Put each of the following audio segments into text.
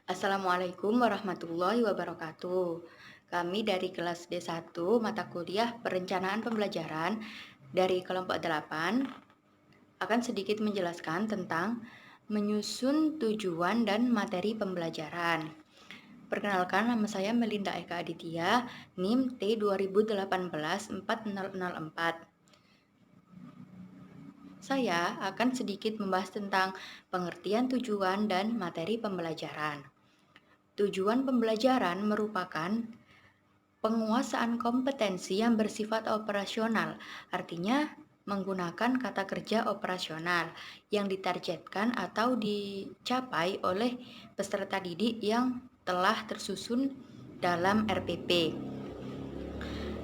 Assalamualaikum warahmatullahi wabarakatuh. Kami dari kelas D1 mata kuliah Perencanaan Pembelajaran dari kelompok 8 akan sedikit menjelaskan tentang menyusun tujuan dan materi pembelajaran. Perkenalkan, nama saya Melinda Eka Aditya, NIM T 2018-4004. Saya akan sedikit membahas tentang pengertian tujuan dan materi pembelajaran. Tujuan pembelajaran merupakan penguasaan kompetensi yang bersifat operasional, artinya menggunakan kata kerja operasional yang ditargetkan atau dicapai oleh peserta didik yang telah tersusun dalam RPP.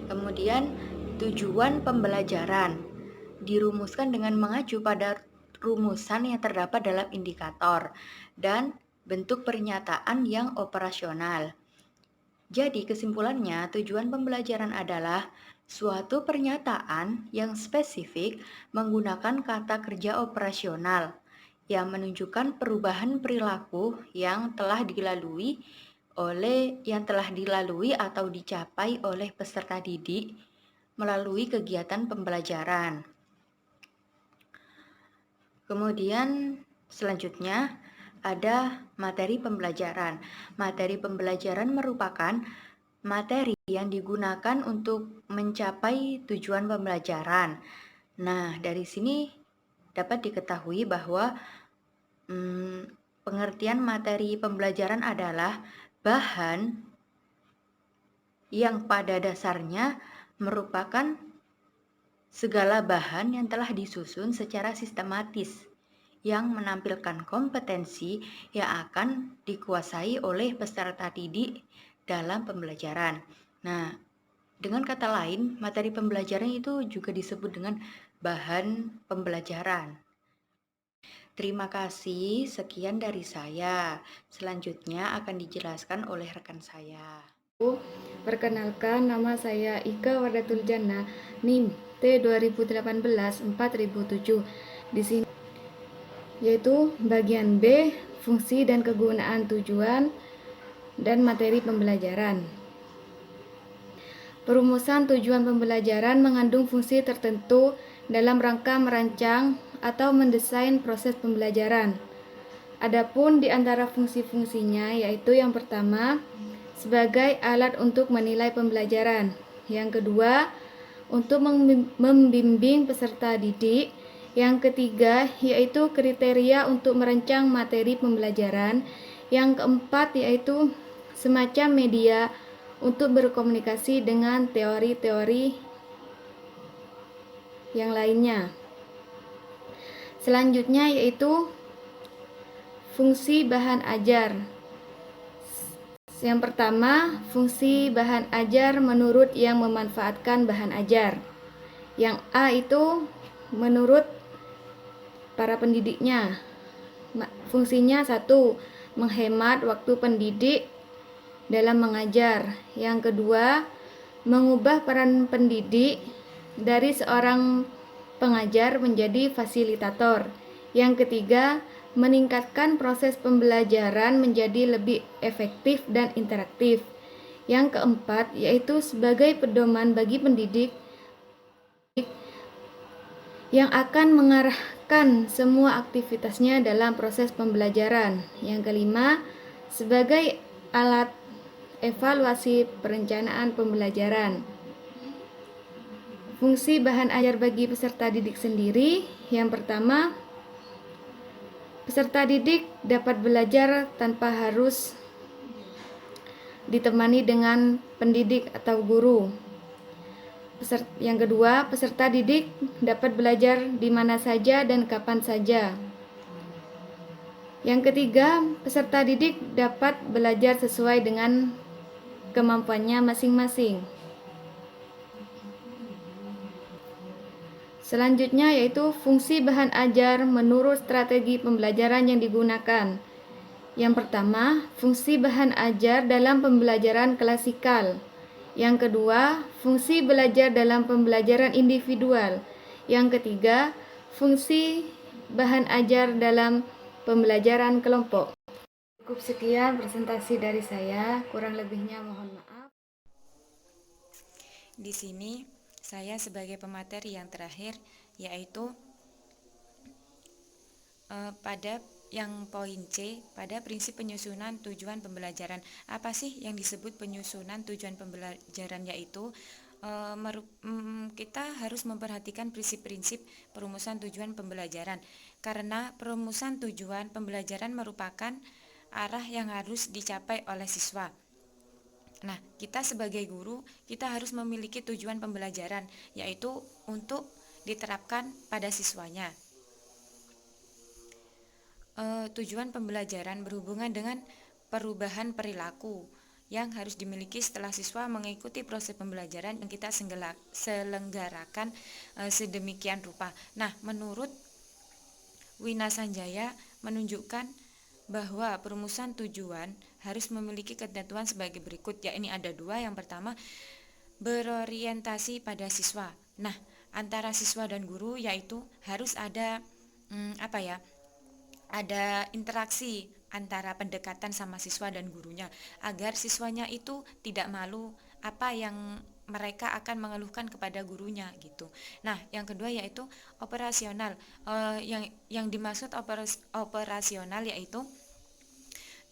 Kemudian, tujuan pembelajaran dirumuskan dengan mengacu pada rumusan yang terdapat dalam indikator dan bentuk pernyataan yang operasional. Jadi kesimpulannya, tujuan pembelajaran adalah suatu pernyataan yang spesifik menggunakan kata kerja operasional yang menunjukkan perubahan perilaku yang telah dilalui atau dicapai oleh peserta didik melalui kegiatan pembelajaran. Kemudian selanjutnya ada materi pembelajaran. Materi pembelajaran merupakan materi yang digunakan untuk mencapai tujuan pembelajaran. Nah, dari sini dapat diketahui bahwa pengertian materi pembelajaran adalah bahan yang pada dasarnya merupakan segala bahan yang telah disusun secara sistematis yang menampilkan kompetensi yang akan dikuasai oleh peserta didik dalam pembelajaran. Nah, dengan kata lain, materi pembelajaran itu juga disebut dengan bahan pembelajaran. Terima kasih, sekian dari saya. Selanjutnya akan dijelaskan oleh rekan saya. Perkenalkan, nama saya Ika Wardatul Jannah, NIM T 2018-4007. Di sini yaitu bagian B, fungsi dan kegunaan tujuan dan materi pembelajaran. Perumusan tujuan pembelajaran mengandung fungsi tertentu dalam rangka merancang atau mendesain proses pembelajaran. Adapun di antara fungsi-fungsinya yaitu yang pertama, sebagai alat untuk menilai pembelajaran. Yang kedua, untuk membimbing peserta didik. Yang ketiga, yaitu kriteria untuk merancang materi pembelajaran. Yang keempat, yaitu semacam media untuk berkomunikasi dengan teori-teori yang lainnya. Selanjutnya yaitu fungsi bahan ajar. Yang pertama, fungsi bahan ajar menurut yang memanfaatkan bahan ajar. Yang A itu menurut para pendidiknya. Fungsinya 1, menghemat waktu pendidik dalam mengajar. Yang kedua, mengubah peran pendidik dari seorang pengajar menjadi fasilitator. Yang ketiga, meningkatkan proses pembelajaran menjadi lebih efektif dan interaktif. Yang keempat, yaitu sebagai pedoman bagi pendidik yang akan mengarahkan semua aktivitasnya dalam proses pembelajaran. Yang kelima, sebagai alat evaluasi perencanaan pembelajaran. Fungsi bahan ajar bagi peserta didik sendiri, yang pertama, peserta didik dapat belajar tanpa harus ditemani dengan pendidik atau guru. Yang kedua, peserta didik dapat belajar di mana saja dan kapan saja. Yang ketiga, peserta didik dapat belajar sesuai dengan kemampuannya masing-masing. Selanjutnya yaitu fungsi bahan ajar menurut strategi pembelajaran yang digunakan. Yang pertama, fungsi bahan ajar dalam pembelajaran klasikal. Yang kedua, fungsi belajar dalam pembelajaran individual. Yang ketiga, fungsi bahan ajar dalam pembelajaran kelompok. Cukup sekian presentasi dari saya, kurang lebihnya mohon maaf. Di sini saya sebagai pemateri yang terakhir, yaitu pada yang poin C, pada prinsip penyusunan tujuan pembelajaran. Apa sih yang disebut penyusunan tujuan pembelajaran? Yaitu kita harus memperhatikan prinsip-prinsip perumusan tujuan pembelajaran, karena perumusan tujuan pembelajaran merupakan arah yang harus dicapai oleh siswa. Nah, kita sebagai guru, kita harus memiliki tujuan pembelajaran, yaitu untuk diterapkan pada siswanya. Tujuan pembelajaran berhubungan dengan perubahan perilaku yang harus dimiliki setelah siswa mengikuti proses pembelajaran yang kita selenggarakan sedemikian rupa. Nah, menurut Wina Sanjaya menunjukkan bahwa perumusan tujuan harus memiliki ketentuan sebagai berikut, yakni ada dua. Yang pertama, berorientasi pada siswa. Nah, antara siswa dan guru yaitu harus ada ada interaksi antara pendekatan sama siswa dan gurunya, agar siswanya itu tidak malu apa yang mereka akan mengeluhkan kepada gurunya gitu. Nah, yang kedua yaitu operasional. Yang dimaksud operasional yaitu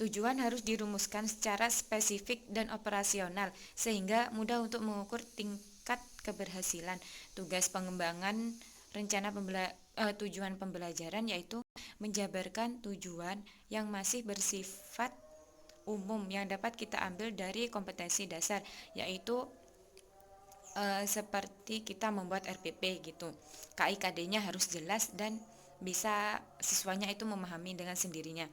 tujuan harus dirumuskan secara spesifik dan operasional sehingga mudah untuk mengukur tingkat keberhasilan. Tugas pengembangan rencana tujuan pembelajaran yaitu menjabarkan tujuan yang masih bersifat umum yang dapat kita ambil dari kompetensi dasar, yaitu seperti kita membuat RPP gitu. KIKD-nya harus jelas dan bisa siswanya itu memahami dengan sendirinya.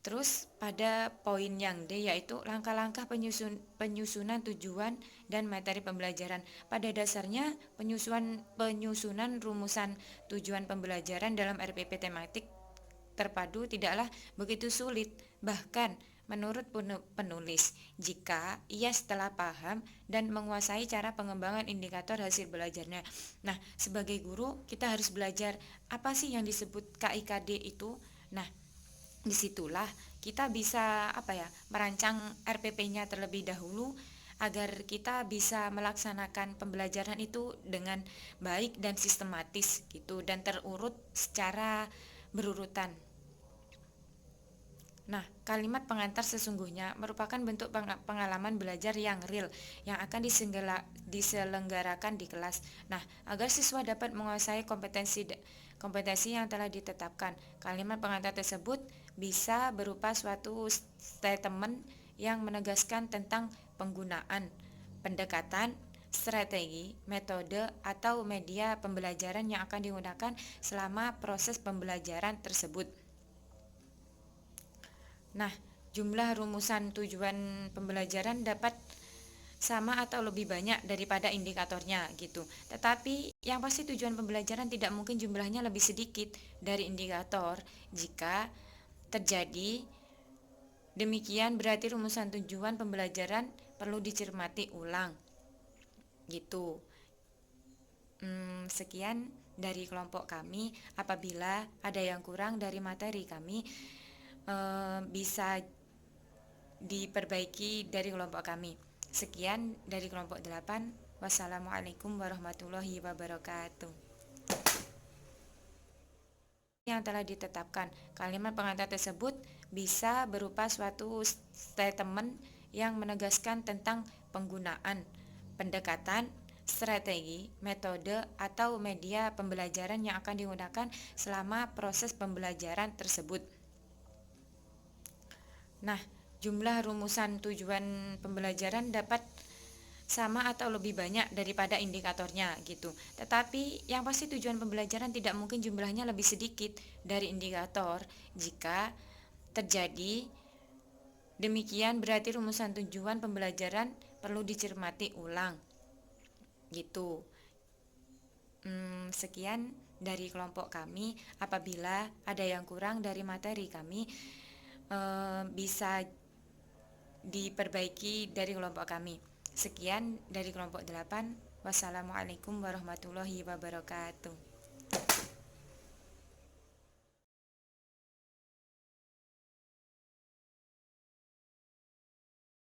Terus pada poin yang D yaitu langkah-langkah penyusunan tujuan dan materi pembelajaran. Pada dasarnya penyusunan rumusan tujuan pembelajaran dalam RPP tematik terpadu tidaklah begitu sulit. Bahkan menurut penulis, jika ia setelah paham dan menguasai cara pengembangan indikator hasil belajarnya. Nah, sebagai guru kita harus belajar apa sih yang disebut KIKD itu. Nah, disitulah kita bisa merancang RPP-nya terlebih dahulu agar kita bisa melaksanakan pembelajaran itu dengan baik dan sistematis gitu dan terurut secara berurutan. Nah, kalimat pengantar sesungguhnya merupakan bentuk pengalaman belajar yang real yang akan diselenggarakan di kelas. Nah, agar siswa dapat menguasai kompetensi yang telah ditetapkan. Kalimat pengantar tersebut bisa berupa suatu statement yang menegaskan tentang penggunaan, pendekatan, strategi, metode, atau media pembelajaran yang akan digunakan selama proses pembelajaran tersebut. Nah, jumlah rumusan tujuan pembelajaran dapat sama atau lebih banyak daripada indikatornya gitu. Tetapi yang pasti tujuan pembelajaran tidak mungkin jumlahnya lebih sedikit dari indikator. Jika terjadi demikian berarti rumusan tujuan pembelajaran perlu dicermati ulang gitu. Sekian dari kelompok kami. Apabila ada yang kurang dari materi kami, bisa diperbaiki dari kelompok kami. Sekian dari kelompok 8. Wassalamualaikum warahmatullahi wabarakatuh. Yang telah ditetapkan. Kalimat pengantar tersebut bisa berupa suatu statement yang menegaskan tentang penggunaan, pendekatan, strategi, metode, atau media pembelajaran yang akan digunakan selama proses pembelajaran tersebut. Nah, jumlah rumusan tujuan pembelajaran dapat sama atau lebih banyak daripada indikatornya gitu. Tetapi yang pasti tujuan pembelajaran tidak mungkin jumlahnya lebih sedikit dari indikator. Jika terjadi demikian berarti rumusan tujuan pembelajaran perlu dicermati ulang gitu. Sekian dari kelompok kami. Apabila ada yang kurang dari materi kami, bisa diperbaiki dari kelompok kami. Sekian dari kelompok 8. Wassalamualaikum warahmatullahi wabarakatuh.